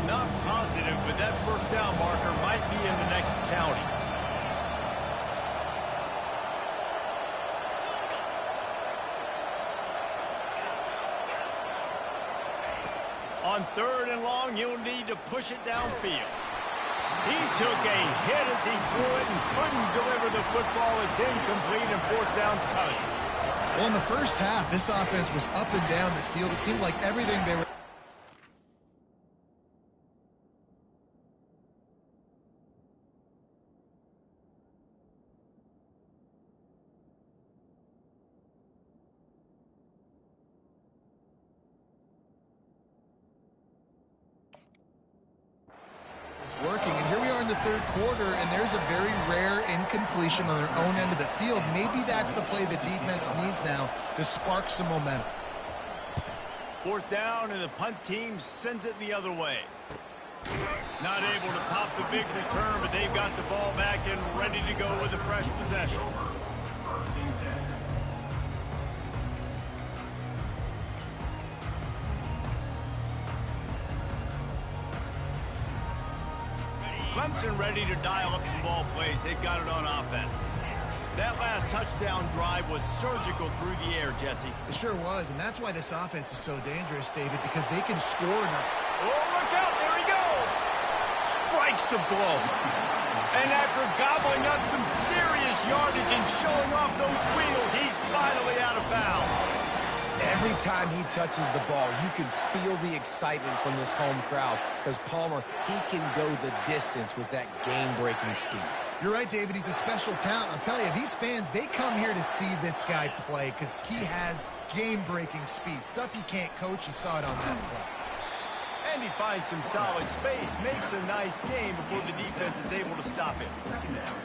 not positive, but that first down marker might be in the next county. On 3rd and long, he'll need to push it downfield. He took a hit as he threw it and couldn't deliver the football. It's incomplete and 4th down's coming. Well, in the first half, this offense was up and down the field. It seemed like everything they were... working, and here we are in the 3rd quarter, and there's a very rare incompletion on their own end of the field. Maybe that's the play the defense needs now to spark some momentum. 4th down, and the punt team sends it the other way. Not able to pop the big return, but they've got the ball back and ready to go with a fresh possession. Clemson ready to dial up some ball plays. They've got it on offense. That last touchdown drive was surgical through the air, Jesse. It sure was, and that's why this offense is so dangerous, David, because they can score enough. Oh, look out. There he goes. Strikes the blow. And after gobbling up some serious yardage and showing off those wheels, he's finally out of bounds. Every time he touches the ball, you can feel the excitement from this home crowd because Palmer, he can go the distance with that game-breaking speed. You're right, David. He's a special talent. I'll tell you, these fans, they come here to see this guy play because he has game-breaking speed. Stuff you can't coach. You saw it on that play. And he finds some solid space, makes a nice game before the defense is able to stop him.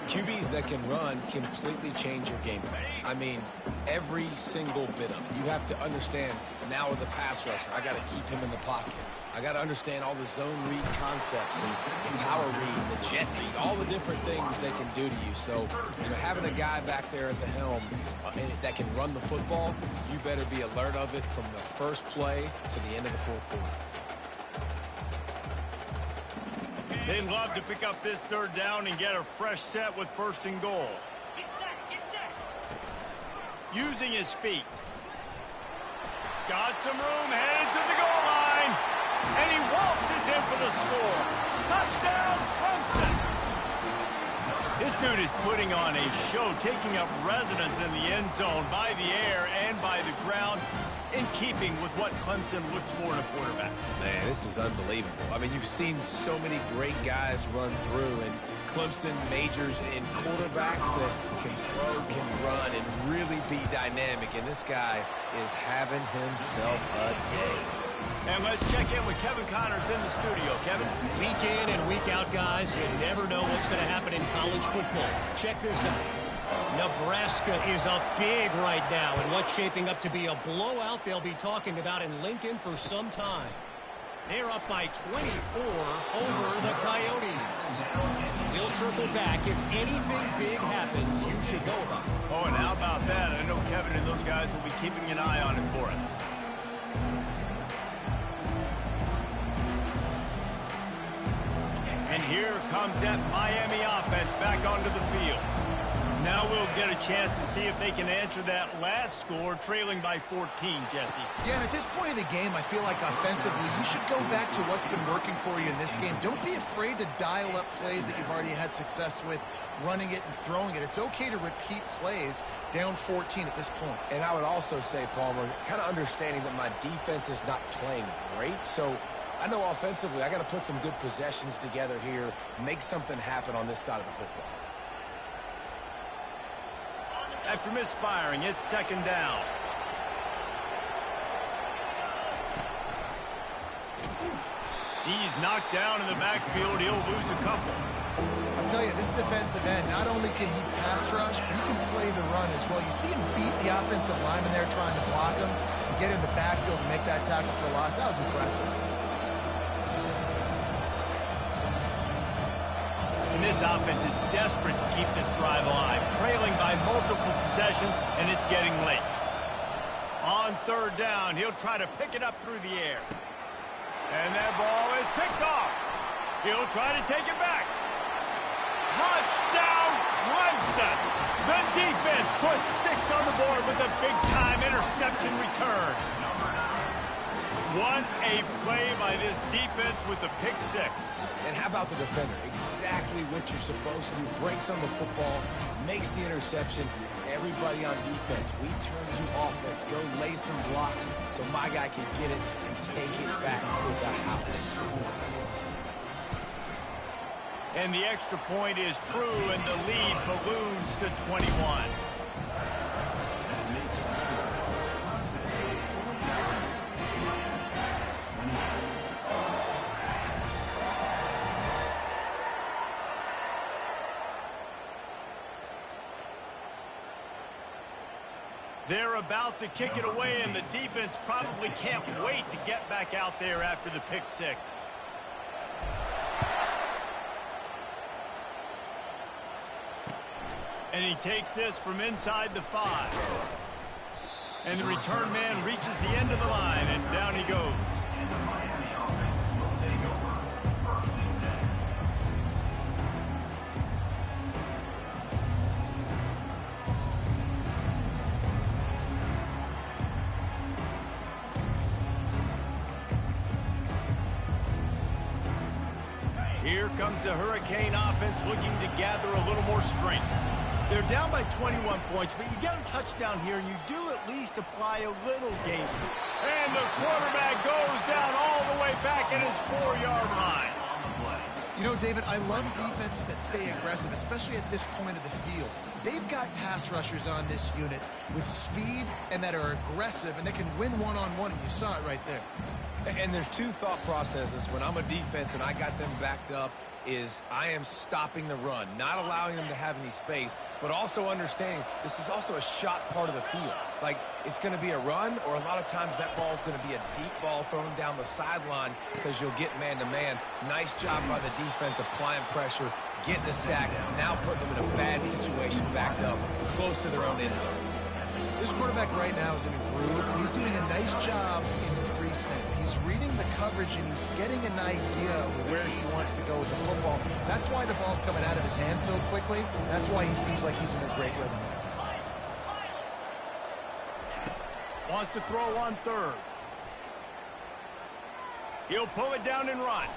QBs that can run completely change your game plan. I mean, every single bit of it. You have to understand, now as a pass rusher, I got to keep him in the pocket. I got to understand all the zone read concepts and the power read, the jet read, all the different things they can do to you. So, you know, having a guy back there at the helm that can run the football, you better be alert of it from the first play to the end of the 4th quarter. They'd love to pick up this 3rd down and get a fresh set with 1st and goal. Get set. Using his feet. Got some room, headed to the goal line. And he waltzes in for the score. Touchdown, Clemson. This dude is putting on a show, taking up residence in the end zone by the air and by the ground, in keeping with what Clemson looks for in a quarterback. Man, this is unbelievable. I mean, you've seen so many great guys run through, and Clemson majors in quarterbacks that can throw, can run, and really be dynamic. And this guy is having himself a day. And let's check in with Kevin Connors in the studio. Kevin? Week in and week out, guys, you never know what's going to happen in college football. Check this out. Nebraska is up big right now, and what's shaping up to be a blowout they'll be talking about in Lincoln for some time. They're up by 24 over the Coyotes. We'll circle back. If anything big happens, you should know about it. Oh, and how about that? I know Kevin and those guys will be keeping an eye on it for us. And here comes that Miami offense back onto the field. Now we'll get a chance to see if they can answer that last score, trailing by 14, Jesse. Yeah, and at this point in the game, I feel like offensively, you should go back to what's been working for you in this game. Don't be afraid to dial up plays that you've already had success with, running it and throwing it. It's okay to repeat plays down 14 at this point. And I would also say, Palmer, kind of understanding that my defense is not playing great, so I know offensively I got to put some good possessions together here, make something happen on this side of the football. After misfiring, it's 2nd down. He's knocked down in the backfield. He'll lose a couple. I'll tell you, this defensive end, not only can he pass rush, but he can play the run as well. You see him beat the offensive lineman there trying to block him and get in the backfield and make that tackle for loss. That was impressive. And this offense is desperate to keep this drive alive, trailing by multiple possessions, and it's getting late. On 3rd down, he'll try to pick it up through the air. And that ball is picked off. He'll try to take it back. Touchdown, Clemson! The defense puts 6 on the board with a big-time interception return. What a play by this defense with the pick 6. And how about the defender? Exactly what you're supposed to do. Breaks on the football, makes the interception. Everybody on defense, we turn to offense. Go lay some blocks so my guy can get it and take it back to the house. And the extra point is true, and the lead balloons to 21. They're about to kick it away, and the defense probably can't wait to get back out there after the pick 6. And he takes this from inside the 5. And the return man reaches the end of the line, and down he goes. And the Miami offense will take over 1st and 10. Here comes the Hurricane offense looking to gather a little more strength. They're down by 21 points, but you get a touchdown here, and you do at least apply a little game. And the quarterback goes down all the way back at his 4-yard line. You know, David, I love defenses that stay aggressive, especially at this point of the field. They've got pass rushers on this unit with speed and that are aggressive and that can win one-on-one, and you saw it right there. And there's 2 thought processes when I'm a defense and I got them backed up is I am stopping the run, not allowing them to have any space, but also understanding this is also a shot part of the field. Like, it's going to be a run, or a lot of times that ball is going to be a deep ball thrown down the sideline because you'll get man-to-man. Nice job by the defense applying pressure, getting a sack, now putting them in a bad situation backed up close to their own end zone. This quarterback right now is in a groove, and he's doing a nice job in pre-snap. He's reading the coverage, and he's getting an idea of where he wants to go with the football. That's why the ball's coming out of his hands so quickly. That's why he seems like he's in a great rhythm. Wants to throw on 3rd. He'll pull it down and run.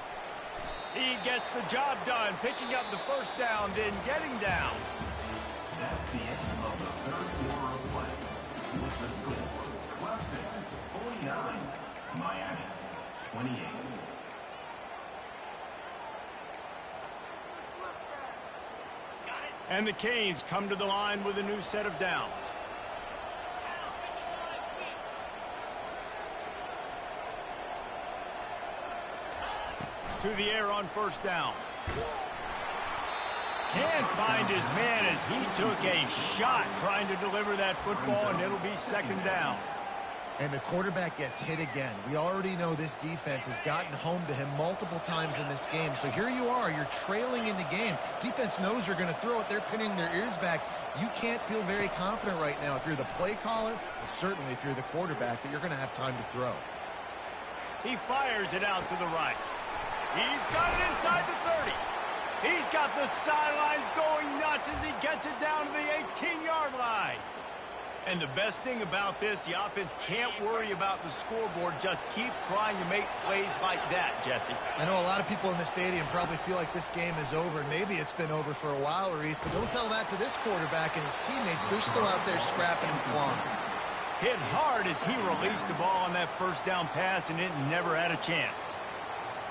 He gets the job done, picking up the 1st down, then getting down. That's the end of the 3rd quarter of play. With the score, Clemson 49, Miami 28. And the Canes come to the line with a new set of downs. To the air on 1st down. Can't find his man as he took a shot trying to deliver that football, and it'll be 2nd down. And the quarterback gets hit again. We already know this defense has gotten home to him multiple times in this game. So here you are, you're trailing in the game. Defense knows you're going to throw it. They're pinning their ears back. You can't feel very confident right now if you're the play caller, and certainly if you're the quarterback, that you're going to have time to throw. He fires it out to the right. He's got it inside the 30. He's got the sidelines going nuts as he gets it down to the 18-yard line. And the best thing about this, the offense can't worry about the scoreboard. Just keep trying to make plays like that, Jesse. I know a lot of people in the stadium probably feel like this game is over. Maybe it's been over for a while, Reese, but don't tell that to this quarterback and his teammates. They're still out there scrapping and clawing. Hit hard as he released the ball on that 1st down pass, and it never had a chance.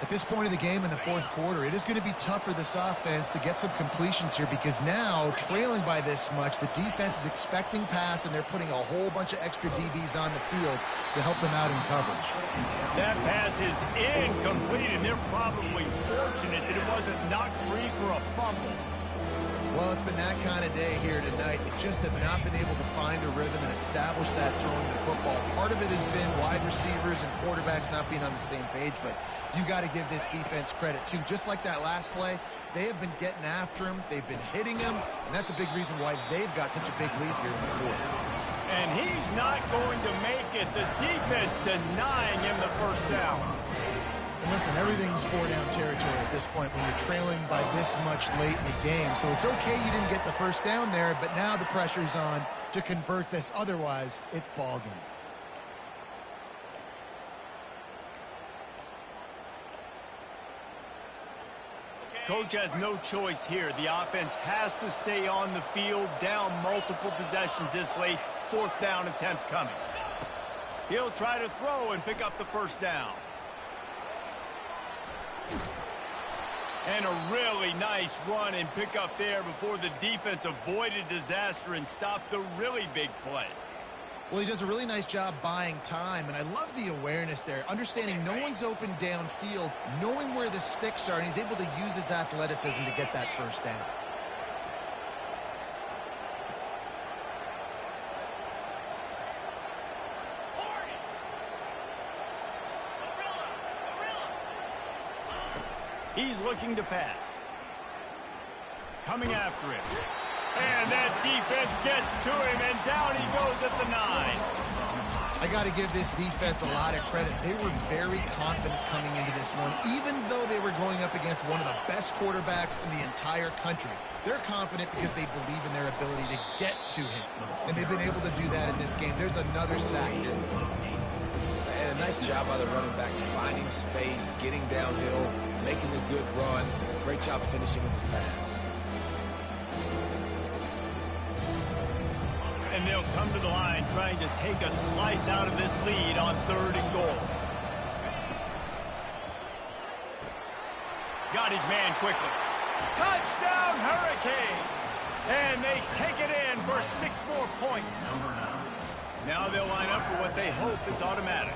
At this point of the game in the 4th quarter, it is going to be tough for this offense to get some completions here because now, trailing by this much, the defense is expecting pass, and they're putting a whole bunch of extra DBs on the field to help them out in coverage. That pass is incomplete, and they're probably fortunate that it wasn't knocked free for a fumble. Well, it's been that kind of day here tonight. They just have not been able to find a rhythm and establish that throwing the football. Part of it has been wide receivers and quarterbacks not being on the same page, but you got to give this defense credit, too. Just like that last play, they have been getting after him. They've been hitting him, and that's a big reason why they've got such a big lead here in the fourth. And he's not going to make it. The defense denying him the 1st down. And listen, everything's four-down territory at this point when you're trailing by this much late in the game. So it's okay you didn't get the first down there, but now the pressure's on to convert this. Otherwise, it's ball game. Coach has no choice here. The offense has to stay on the field, down multiple possessions this late. Fourth down attempt coming. He'll try to throw and pick up the first down. And a really nice run and pick up there before the defense avoided disaster and stopped the really big play. Well, he does a really nice job buying time, and I love the awareness there, understanding no one's open downfield, knowing where the sticks are, and he's able to use his athleticism to get that first down. He's looking to pass. Coming after him. And that defense gets to him, and down he goes at the 9. I got to give this defense a lot of credit. They were very confident coming into this one, even though they were going up against one of the best quarterbacks in the entire country. They're confident because they believe in their ability to get to him, and they've been able to do that in this game. There's another sack here. And a nice job by the running back, finding space, getting downhill, making a good run. Great job finishing with his pads. And they'll come to the line trying to take a slice out of this lead on 3rd and goal. Got his man quickly. Touchdown, Hurricanes! And they take it in for 6 more points. Now they'll line up for what they hope is automatic.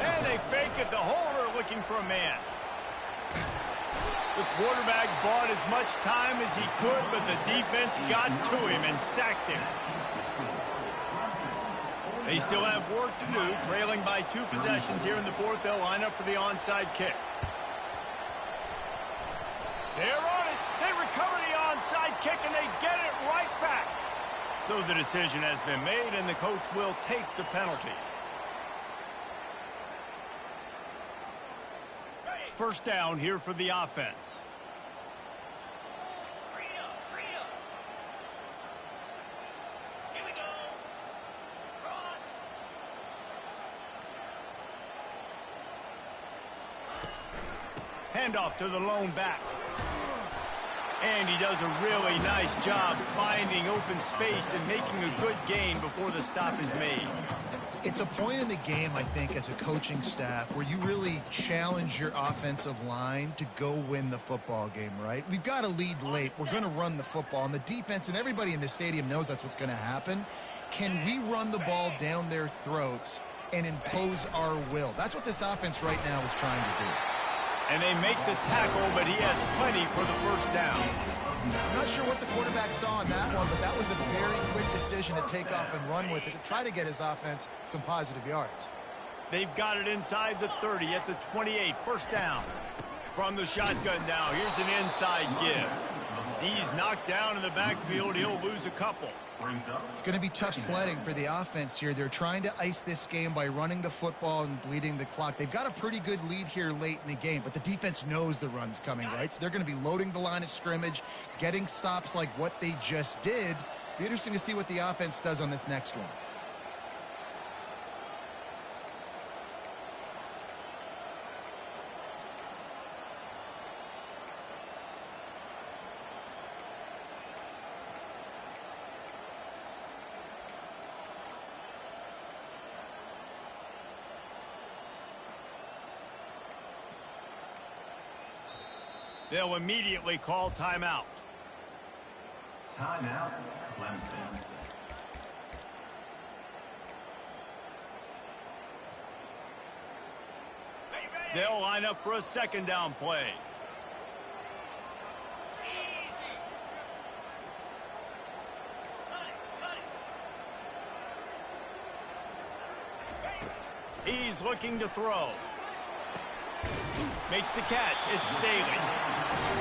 And they fake it. The holder looking for a man. The quarterback bought as much time as he could, but the defense got to him and sacked him. They still have work to do, trailing by 2 possessions here in the 4th. They'll line up for the onside kick. They're on it. They recover the onside kick, and they get it right back. So the decision has been made, and the coach will take the penalty. First down here for the offense. Here we go. Cross. Handoff to the lone back. And he does a really nice job finding open space and making a good gain before the stop is made. It's a point in the game, I think, as a coaching staff where you really challenge your offensive line to go win the football game, right? We've got to lead late. We're going to run the football, and the defense and everybody in the stadium knows that's what's going to happen. Can we run the ball down their throats and impose our will? That's what this offense right now is trying to do. And they make the tackle, but he has plenty for the first down. I'm not sure what the quarterback saw on that one, but that was a very quick decision to take off and run with it to try to get his offense some positive yards. They've got it inside the 30 at the 28. First down. From the shotgun now, here's an inside give. He's knocked down in the backfield. He'll lose a couple. It's going to be tough sledding for the offense here. They're trying to ice this game by running the football and bleeding the clock. They've got a pretty good lead here late in the game, but the defense knows the run's coming, right? So they're going to be loading the line of scrimmage, getting stops like what they just did. Be interesting to see what the offense does on this next one. They'll immediately call timeout. Timeout, Clemson. They'll line up for a second down play. He's looking to throw. Makes the catch. It's Staley.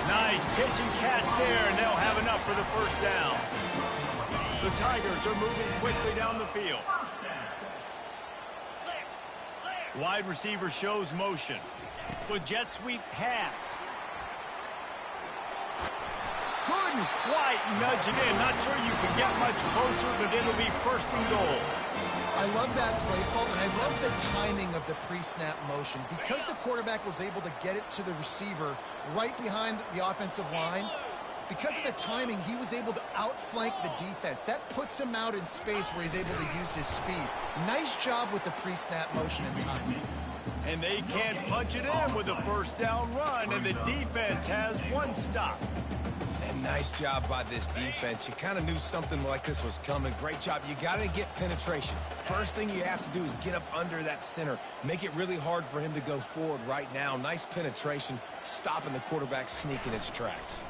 Nice pitch and catch there, and they'll have enough for the first down. The Tigers are moving quickly down the field. Wide receiver shows motion. With jet sweep pass. Couldn't quite nudge it in. Not sure you can get much closer, but it'll be first and goal. I love that play call, and I love the timing of the pre-snap motion. Because the quarterback was able to get it to the receiver right behind the offensive line, because of the timing, he was able to outflank the defense. That puts him out in space where he's able to use his speed. Nice job with the pre-snap motion and timing. And they can't punch it in with a first down run, and the defense has one stop. And nice job by this defense. You kind of knew something like this was coming. Great job. You got to get penetration. First thing you have to do is get up under that center. Make it really hard for him to go forward right now. Nice penetration, stopping the quarterback sneak in its tracks.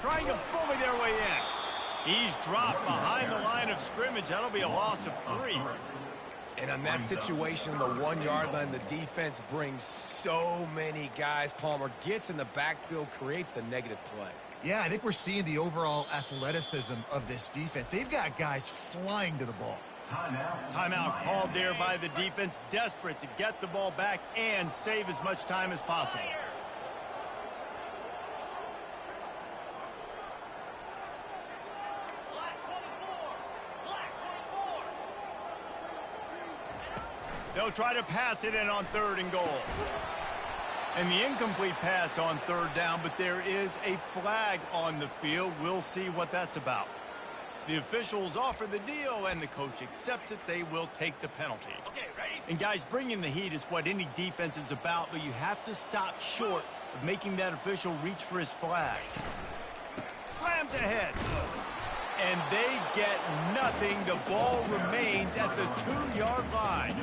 Trying to bully their way in. He's dropped behind the line of scrimmage. That'll be a loss of 3. And on that situation, the 1-yard line, the defense brings so many guys. Palmer gets in the backfield, creates the negative play. Yeah, I think we're seeing the overall athleticism of this defense. They've got guys flying to the ball. Timeout called there by the defense, desperate to get the ball back and save as much time as possible. They'll try to pass it in on 3rd and goal. And the incomplete pass on 3rd down, but there is a flag on the field. We'll see what that's about. The officials offer the deal, and the coach accepts it. They will take the penalty. Okay, ready? And guys, bringing the heat is what any defense is about, but you have to stop short of making that official reach for his flag. Slams ahead. And they get nothing. The ball remains at the 2-yard line.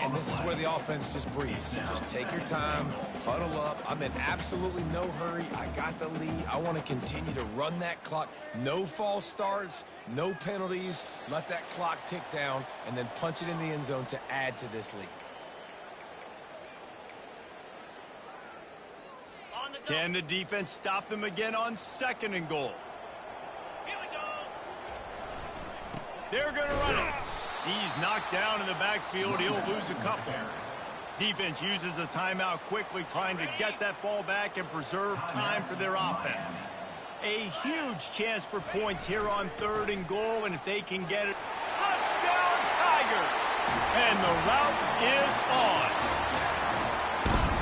And this is where the offense just breathes. Just take your time, huddle up. I'm in absolutely no hurry. I got the lead. I want to continue to run that clock. No false starts, no penalties. Let that clock tick down, and then punch it in the end zone to add to this lead. Can the defense stop them again on 2nd and goal? They're going to run it. He's knocked down in the backfield. He'll lose a couple. Defense uses a timeout quickly, trying to get that ball back and preserve time for their offense. A huge chance for points here on 3rd and goal, and if they can get it, touchdown Tigers! And the route is on.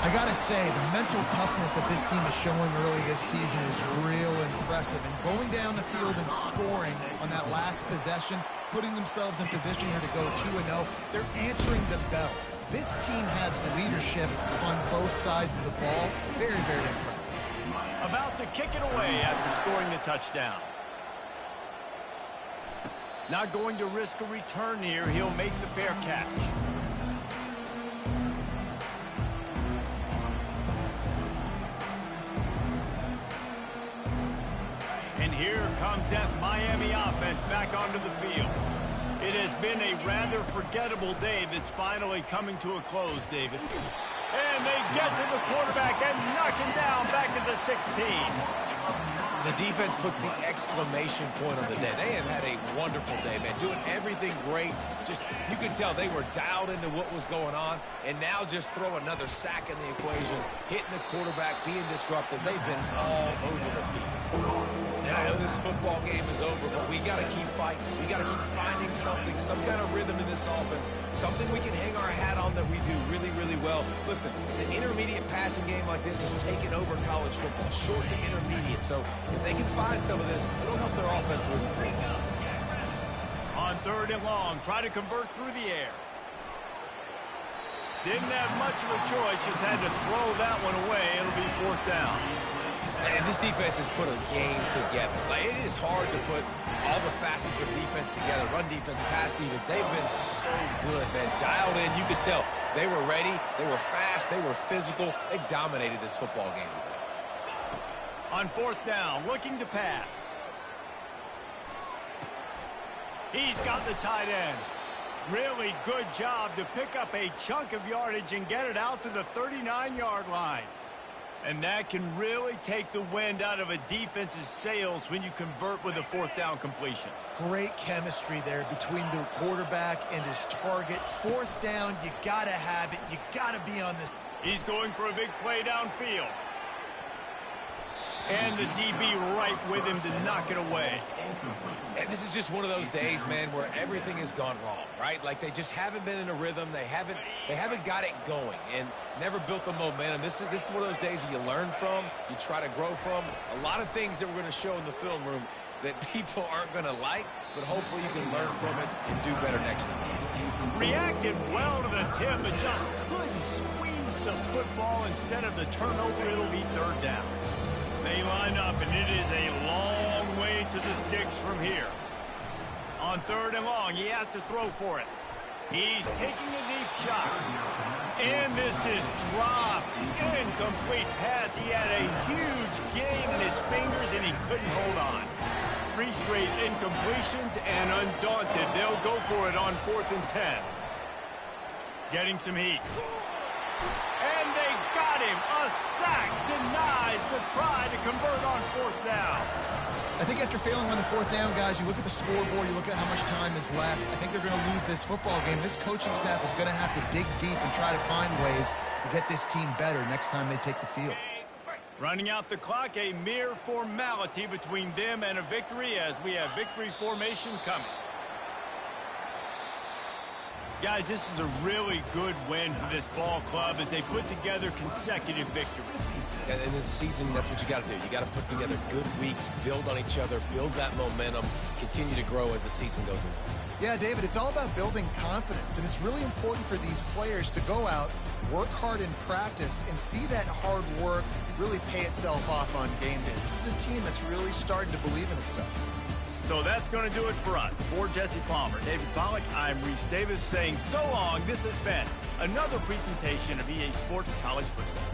I gotta say, the mental toughness that this team is showing early this season is real impressive. And going down the field and scoring on that last possession, putting themselves in position here to go 2-0, they're answering the bell. This team has leadership on both sides of the ball. Very, very impressive. About to kick it away after scoring the touchdown. Not going to risk a return here. He'll make the fair catch. And here comes that Miami offense back onto the field. It has been a rather forgettable day that's finally coming to a close, David. And they get to the quarterback and knock him down back at the 16. The defense puts the exclamation point on the day. They have had a wonderful day, man. Doing everything great. Just, you can tell they were dialed into what was going on. And now just throw another sack in the equation. Hitting the quarterback, being disruptive. They've been all over the field. And I know this football game is over, but we got to keep fighting. We got to keep finding something, some kind of rhythm in this offense. Something we can hang our hat on that we do really, really well. Listen, the intermediate passing game like this is taking over college football. Short to intermediate. So if they can find some of this, it'll help their offense move forward. On 3rd and long, try to convert through the air. Didn't have much of a choice, just had to throw that one away. It'll be 4th down. And this defense has put a game together. Like, it is hard to put all the facets of defense together. Run defense, pass defense. They've been so good, man. Dialed in. You could tell they were ready. They were fast. They were physical. They dominated this football game today. On 4th down, looking to pass. He's got the tight end. Really good job to pick up a chunk of yardage and get it out to the 39-yard line. And that can really take the wind out of a defense's sails when you convert with a fourth down completion. Great chemistry there between the quarterback and his target. Fourth down, you got to have it. You got to be on this. He's going for a big play downfield. And the DB right with him to knock it away. And this is just one of those days, man, where everything has gone wrong, right? Like they just haven't been in a rhythm. They haven't got it going and never built the momentum. This is one of those days that you learn from, you try to grow from. A lot of things that we're going to show in the film room that people aren't going to like, but hopefully you can learn from it and do better next time. Reacted well to the tip, but just couldn't squeeze the football. Instead of the turnover, it'll be third down. They line up, and it is a long way to the sticks from here. On third and long, he has to throw for it. He's taking a deep shot. And this is dropped. Incomplete pass. He had a huge gain in his fingers, and he couldn't hold on. 3 straight incompletions, and undaunted, they'll go for it on 4th and 10. Getting some heat. And they got him. A sack denies the try to convert on 4th down. I think after failing on the 4th down, guys, you look at the scoreboard, you look at how much time is left. I think they're going to lose this football game. This coaching staff is going to have to dig deep and try to find ways to get this team better next time they take the field. Running out the clock, a mere formality between them and a victory as we have victory formation coming. Guys, this is a really good win for this ball club as they put together consecutive victories. And in this season, that's what you got to do. You got to put together good weeks, build on each other, build that momentum, continue to grow as the season goes on. Yeah, David, it's all about building confidence, and it's really important for these players to go out, work hard in practice, and see that hard work really pay itself off on game day. This is a team that's really starting to believe in itself. So that's going to do it for us. For Jesse Palmer, David Pollack, I'm Reese Davis saying so long. This has been another presentation of EA Sports College Football.